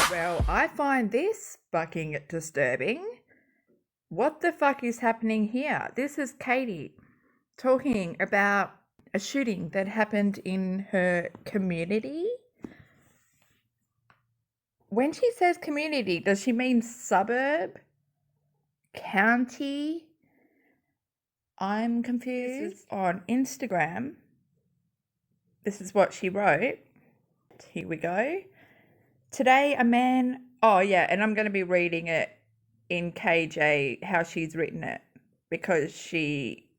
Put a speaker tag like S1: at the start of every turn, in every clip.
S1: Well, I find this fucking disturbing. What the fuck is happening here? This is Katie talking about a shooting that happened in her community. When she says community, does she mean suburb? County? I'm confused. This is on Instagram. This is what she wrote. Here we go. Today, a man... Oh, yeah, and I'm going to be reading it in KJ, how she's written it, because she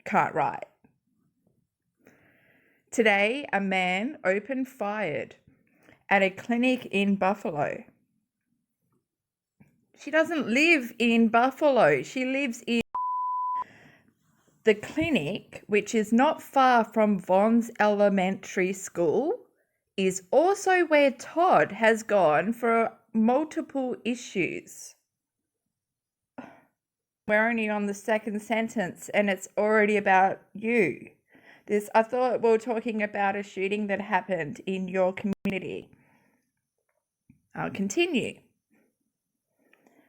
S1: can't write. Today, a man opened fired at a clinic in Buffalo. She doesn't live in Buffalo. She lives in the clinic, which is not far from Vaughn's Elementary School, is also where Todd has gone for multiple issues. We're only on the second sentence and it's already about you. I thought we were talking about a shooting that happened in your community. I'll continue.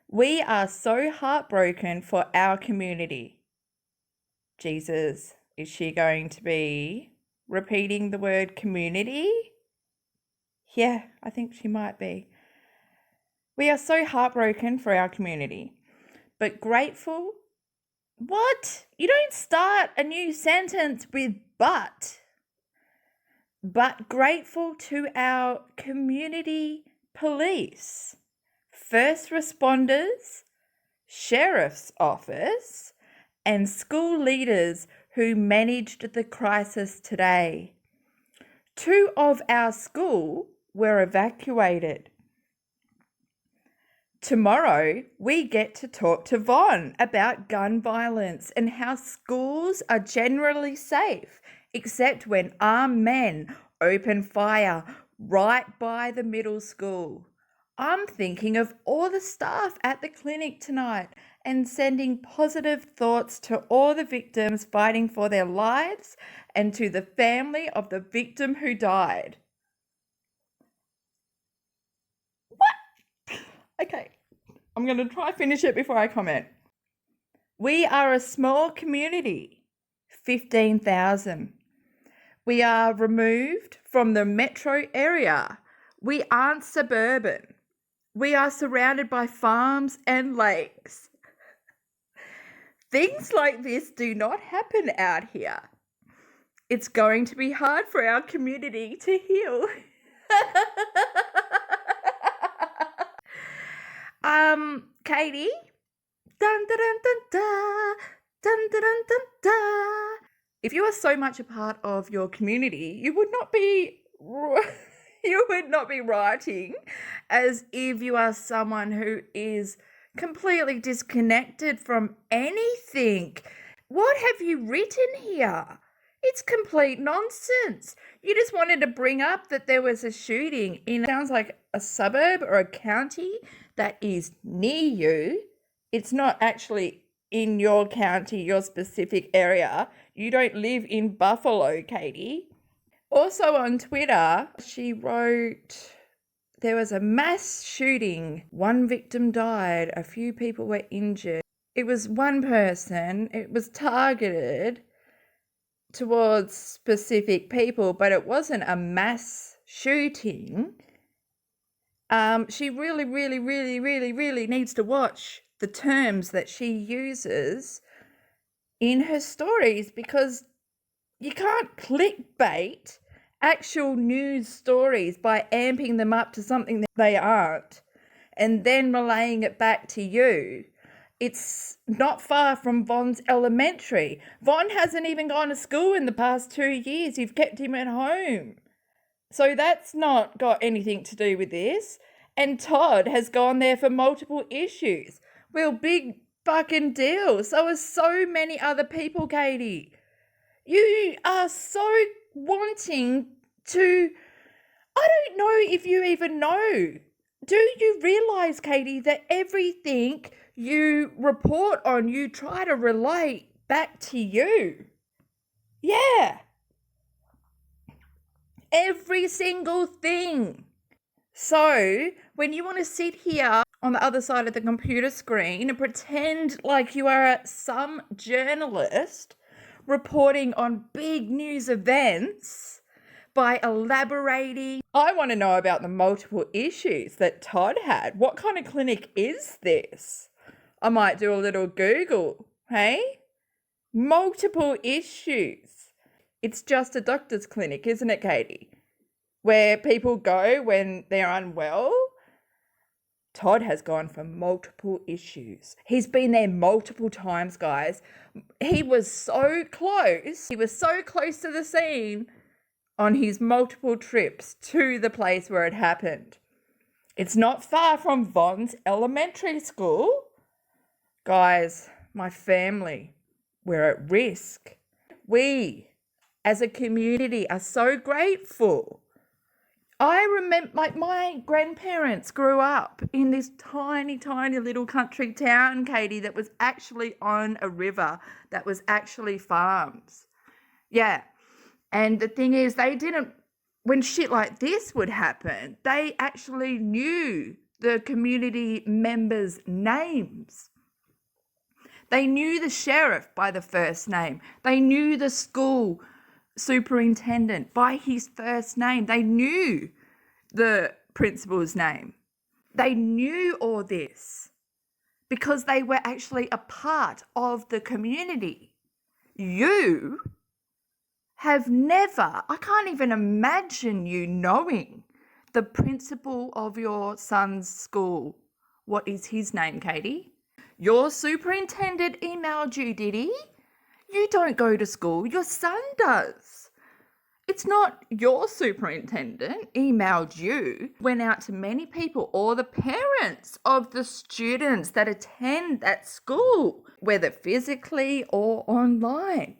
S1: We are so heartbroken for our community. Jesus, is she going to be repeating the word community? Yeah, I think she might be. We are so heartbroken for our community, but grateful. What? You don't start a new sentence with but. But grateful to our community police, first responders, sheriff's office, and school leaders who managed the crisis today. 2 of our school were evacuated. Tomorrow, we get to talk to Vaughn about gun violence and how schools are generally safe, except when armed men open fire right by the middle school. I'm thinking of all the staff at the clinic tonight and sending positive thoughts to all the victims fighting for their lives and to the family of the victim who died. What? Okay, I'm going to try finish it before I comment. We are a small community, 15,000. We are removed from the metro area. We aren't suburban. We are surrounded by farms and lakes. Things like this do not happen out here. It's going to be hard for our community to heal. Katie? Dun, dun, dun, dun, dun, dun, dun, dun, dun, dun. If you are so much a part of your community, you would not be writing as if you are someone who is completely disconnected from anything. What have you written here? It's complete nonsense. You just wanted to bring up that there was a shooting in, sounds like a suburb or a county that is near you. It's not actually in your county, your specific area. You don't live in Buffalo, Katie. Also on Twitter, she wrote, there was a mass shooting. 1 victim died. A few people were injured. It was one person. It was targeted towards specific people, but it wasn't a mass shooting. She really needs to watch the terms that she uses in her stories, because you can't clickbait actual news stories by amping them up to something that they aren't and then relaying it back to you. It's not far from Vaughn's Elementary. Vaughn hasn't even gone to school in the past 2 years. You've kept him at home. So that's not got anything to do with this. And Todd has gone there for multiple issues. Well, big fucking deal. So are so many other people, Katie. You are so wanting to... I don't know if you even know. Do you realise, Katie, that everything you report on, you try to relate back to you. Yeah. Every single thing. So when you want to sit here on the other side of the computer screen and pretend like you are some journalist reporting on big news events by elaborating, I want to know about the multiple issues that Todd had. What kind of clinic is this? I might do a little Google, hey? Multiple issues. It's just a doctor's clinic, isn't it, Katie? Where people go when they're unwell. Todd has gone for multiple issues. He's been there multiple times, guys. He was so close. He was so close to the scene on his multiple trips to the place where it happened. It's not far from Vaughn's Elementary School. Guys, my family, we're at risk. We, as a community, are so grateful. I remember, like, my grandparents grew up in this tiny, tiny little country town, Katie, that was actually on a river, that was actually farms. Yeah. And the thing is, they didn't, when shit like this would happen, they actually knew the community members' names. They knew the sheriff by the first name. They knew the school superintendent by his first name. They knew the principal's name. They knew all this because they were actually a part of the community. You have never, I can't even imagine you knowing the principal of your son's school. What is his name, Katie? Your superintendent emailed you, did he? You don't go to school, your son does. It's not your superintendent emailed you. Went out to many people, or the parents of the students that attend that school, whether physically or online.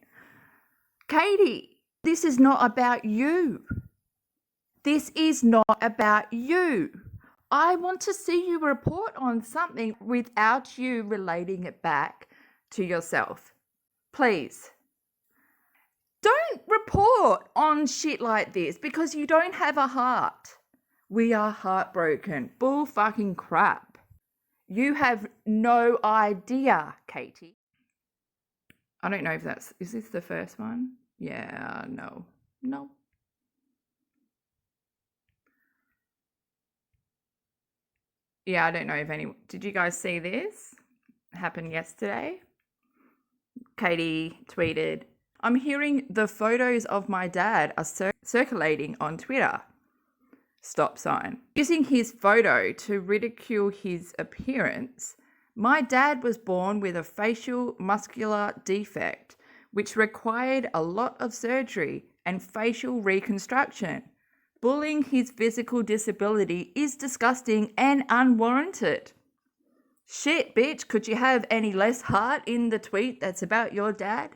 S1: Katie, this is not about you. This is not about you. I want to see you report on something without you relating it back to yourself. Please. Don't report on shit like this because you don't have a heart. We are heartbroken. Bull fucking crap. You have no idea, Katie. I don't know if is this the first one? Yeah, no. Yeah, I don't know if did you guys see this? It happened yesterday. Katie tweeted, I'm hearing the photos of my dad are circulating on Twitter. Stop sign. Using his photo to ridicule his appearance, my dad was born with a facial muscular defect, which required a lot of surgery and facial reconstruction. Bullying his physical disability is disgusting and unwarranted. Shit, bitch, could you have any less heart in the tweet that's about your dad?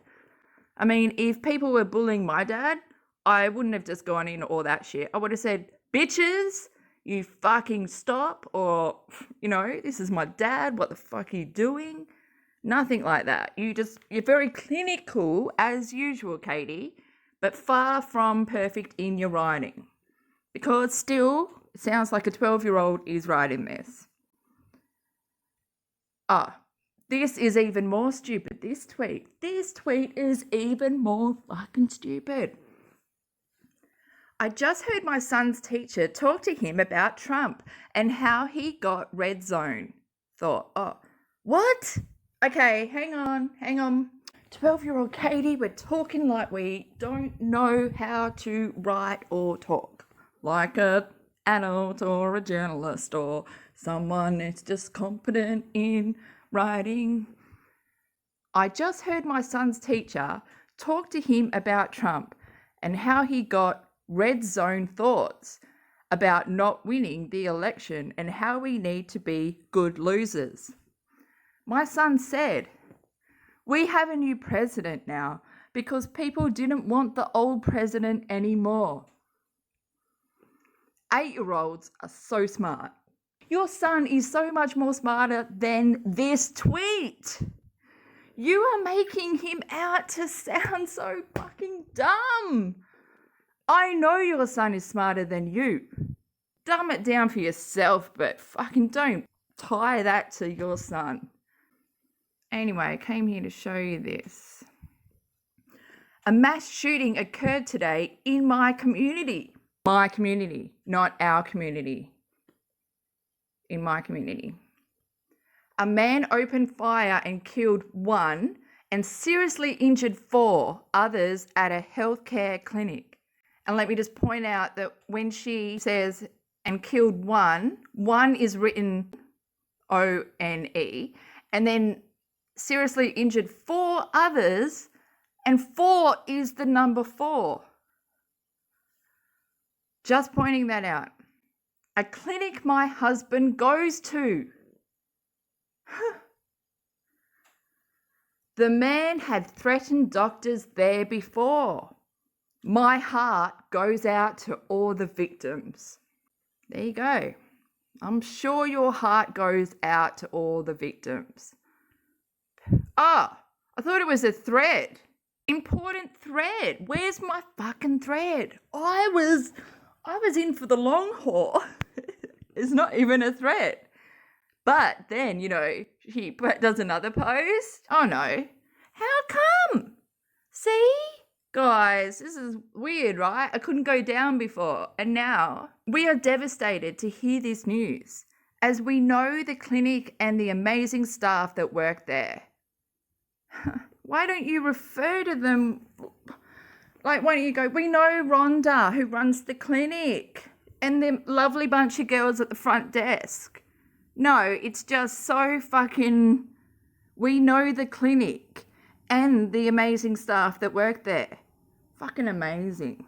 S1: I mean, if people were bullying my dad, I wouldn't have just gone in all that shit. I would have said, bitches, you fucking stop, or, this is my dad, what the fuck are you doing? Nothing like that. You're very clinical as usual, Katie, but far from perfect in your writing. Because still, it sounds like a 12-year-old is writing this. This is even more stupid, this tweet. This tweet is even more fucking stupid. I just heard my son's teacher talk to him about Trump and how he got red zone. Thought, what? Okay, hang on. 12-year-old Katie, we're talking like we don't know how to write or talk. Like an adult or a journalist or someone that's just competent in writing. I just heard my son's teacher talk to him about Trump and how he got red zone thoughts about not winning the election and how we need to be good losers. My son said, we have a new president now because people didn't want the old president anymore. 8-year-olds are so smart. Your son is so much more smarter than this tweet. You are making him out to sound so fucking dumb. I know your son is smarter than you. Dumb it down for yourself, but fucking don't tie that to your son. Anyway, I came here to show you this. A mass shooting occurred today in my community. My community, not our community. In my community. A man opened fire and killed 1 and seriously injured 4 others at a healthcare clinic. And let me just point out that when she says and killed 1 is written O-N-E, and then seriously injured 4 others, and 4 is the number 4. Just pointing that out. A clinic my husband goes to. The man had threatened doctors there before. My heart goes out to all the victims. There you go. I'm sure your heart goes out to all the victims. I thought it was a thread. Important thread. Where's my fucking thread? I was in for the long haul. It's not even a thread. But then, he does another post. Oh no. How come? See? Guys, this is weird, right? I couldn't go down before. And now we are devastated to hear this news, as we know the clinic and the amazing staff that work there. Why don't you refer to them? Like, why don't you go, we know Rhonda, who runs the clinic, and the lovely bunch of girls at the front desk. No, it's just so fucking, we know the clinic and the amazing staff that work there. Fucking amazing.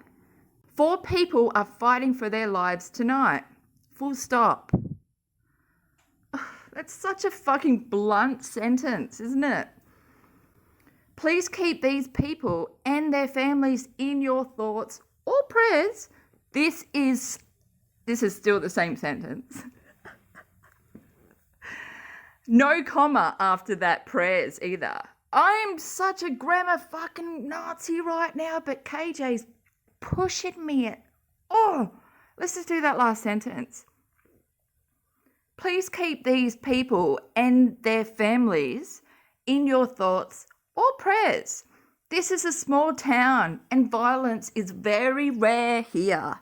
S1: 4 people are fighting for their lives tonight. Full stop. That's such a fucking blunt sentence, isn't it? Please keep these people and their families in your thoughts or prayers. This is still the same sentence. No comma after that prayers either. I'm such a grammar fucking Nazi right now, but KJ's pushing me at, let's just do that last sentence. Please keep these people and their families in your thoughts or prayers. This is a small town and violence is very rare here.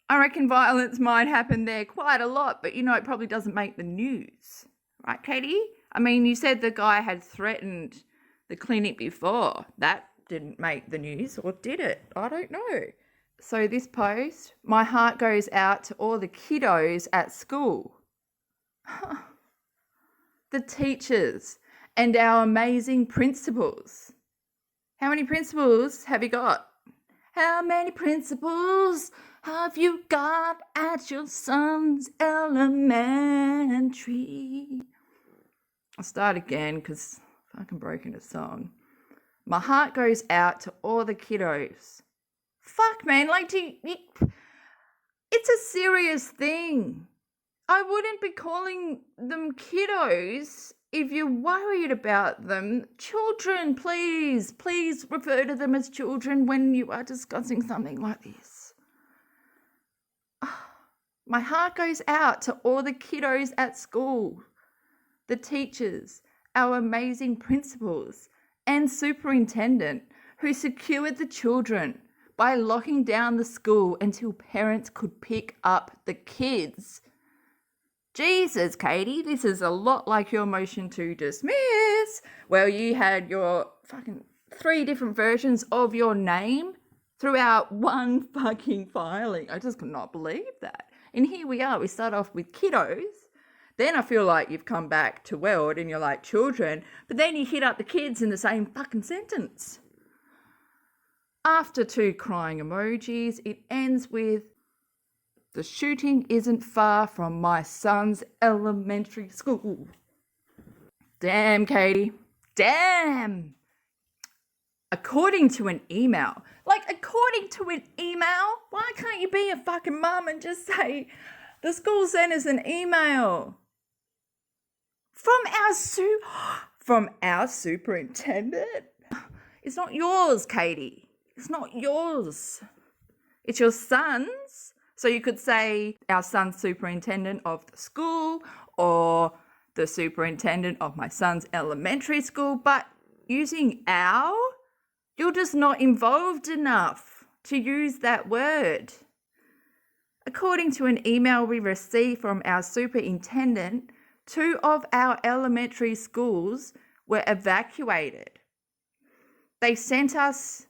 S1: I reckon violence might happen there quite a lot, but it probably doesn't make the news. Right, Katie? I mean, you said the guy had threatened the clinic before. That didn't make the news, or did it? I don't know. So this post, my heart goes out to all the kiddos at school. The teachers and our amazing principals. How many principals have you got? How many principals have you got at your son's elementary? I'll start again because I fucking broke into song. My heart goes out to all the kiddos. Fuck, man, it's a serious thing. I wouldn't be calling them kiddos if you're worried about them. Children, please refer to them as children when you are discussing something like this. My heart goes out to all the kiddos at school, the teachers, our amazing principals and superintendent who secured the children by locking down the school until parents could pick up the kids. Jesus, Katie, this is a lot like your motion to dismiss. Well, you had your fucking 3 different versions of your name throughout one fucking filing. I just could not believe that. And here we are. We start off with kiddos. Then I feel like you've come back to world and you're like children. But then you hit up the kids in the same fucking sentence. After 2 crying emojis, it ends with, the shooting isn't far from my son's elementary school. Damn, Katie. Damn. According to an email. Why can't you be a fucking mum and just say, The school sent us an email from our superintendent. It's not yours, Katie. It's not yours. It's your son's. So you could say our son's superintendent of the school or the superintendent of my son's elementary school, but using our, you're just not involved enough to use that word. According to an email we received from our superintendent, 2 of our elementary schools were evacuated. They sent us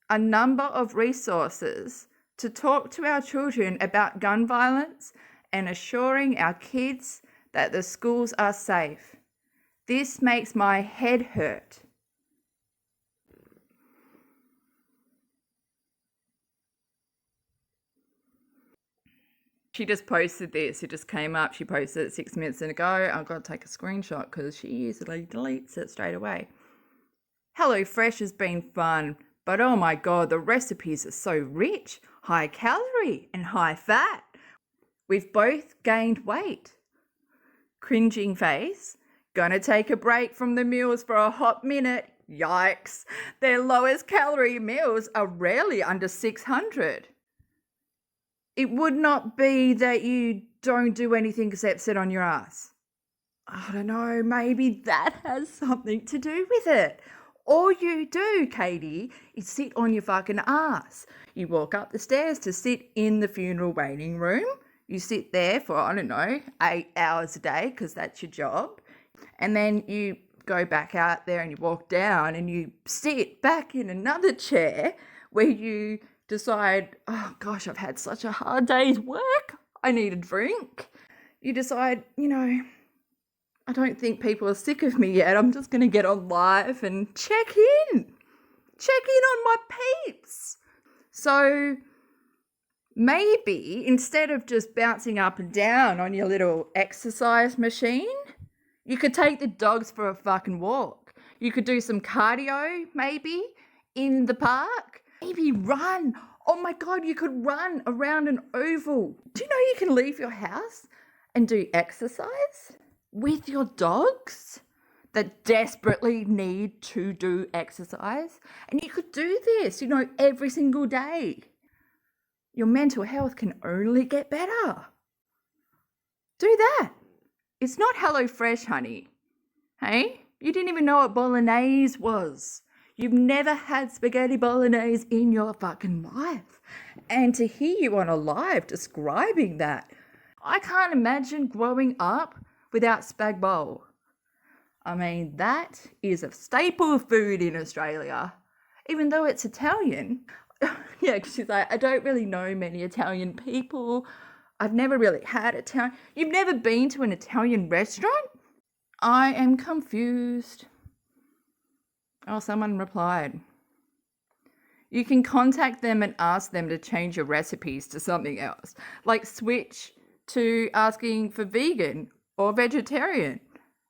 S1: a number of resources to talk to our children about gun violence and assuring our kids that the schools are safe. This makes my head hurt. She just posted this. It just came up. She posted it 6 minutes ago. I've got to take a screenshot because she usually deletes it straight away. HelloFresh has been fun, but oh my God, the recipes are so rich, high calorie and high fat. We've both gained weight. Cringing face. Gonna take a break from the meals for a hot minute. Yikes. Their lowest calorie meals are rarely under 600. It would not be that you don't do anything except sit on your ass. I don't know, maybe that has something to do with it. All you do, Katie, is sit on your fucking ass. You walk up the stairs to sit in the funeral waiting room. You sit there for, 8 hours a day because that's your job. And then you go back out there and you walk down and you sit back in another chair where you decide, oh gosh, I've had such a hard day's work. I need a drink. You decide, I don't think people are sick of me yet. I'm just going to get on live and check in on my peeps. So maybe instead of just bouncing up and down on your little exercise machine, you could take the dogs for a fucking walk. You could do some cardio maybe in the park. Maybe run. Oh my God, you could run around an oval. Do you know you can leave your house and do exercise with your dogs that desperately need to do exercise? And you could do this, every single day. Your mental health can only get better. Do that. It's not HelloFresh, honey. Hey? You didn't even know what bolognese was. You've never had spaghetti bolognese in your fucking life. And to hear you on a live describing that, I can't imagine growing up without spag bowl. I mean, that is a staple food in Australia, even though it's Italian. Yeah, she's like, I don't really know many Italian people. I've never really had Italian. You've never been to an Italian restaurant? I am confused. Oh, someone replied. You can contact them and ask them to change your recipes to something else. Like switch to asking for vegan or vegetarian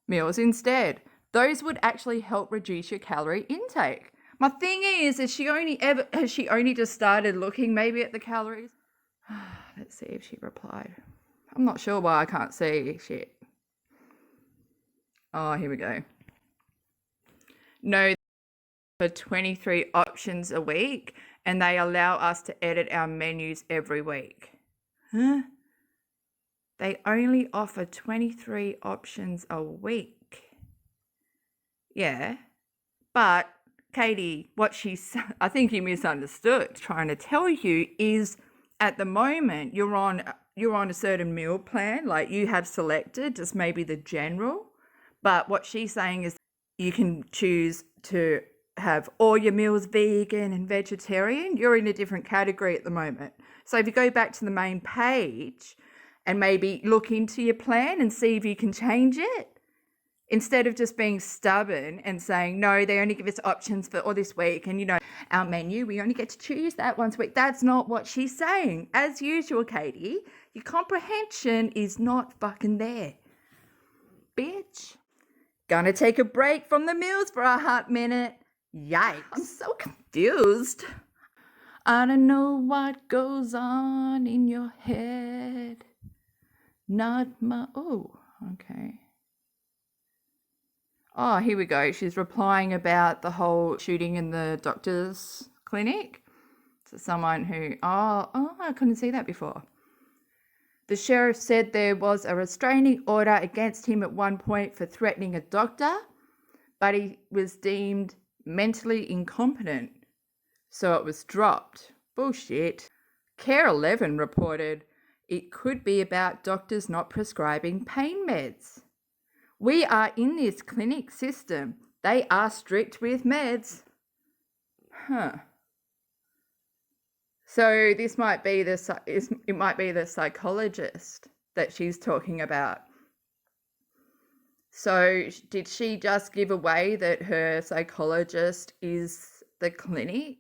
S1: meals instead. Those would actually help reduce your calorie intake. My thing is has she only just started looking maybe at the calories? Let's see if she replied. I'm not sure why I can't see shit. Oh, here we go. No, for 23 options a week, and they allow us to edit our menus every week. Huh? They only offer 23 options a week. Yeah, but Katie, I think you misunderstood. Trying to tell you is at the moment you're on a certain meal plan, like you have selected just maybe the general, but what she's saying is you can choose to have all your meals vegan and vegetarian. You're in a different category at the moment. So if you go back to the main page and maybe look into your plan and see if you can change it, instead of just being stubborn and saying, no, they only give us options for all this week. And, our menu, we only get to choose that once a week. That's not what she's saying. As usual, Katie, your comprehension is not fucking there. Bitch. Gonna take a break from the meals for a hot minute. Yikes. I'm so confused. I don't know what goes on in your head. Nadma. Oh, okay. Oh, here we go. She's replying about the whole shooting in the doctor's clinic. So someone who, I couldn't see that before. The sheriff said there was a restraining order against him at one point for threatening a doctor, but he was deemed mentally incompetent, so it was dropped. Bullshit. Care 11 reported it could be about doctors not prescribing pain meds. We are in this clinic system. They are strict with meds. So this might be it might be the psychologist that she's talking about. So did she just give away that her psychologist is the clinic?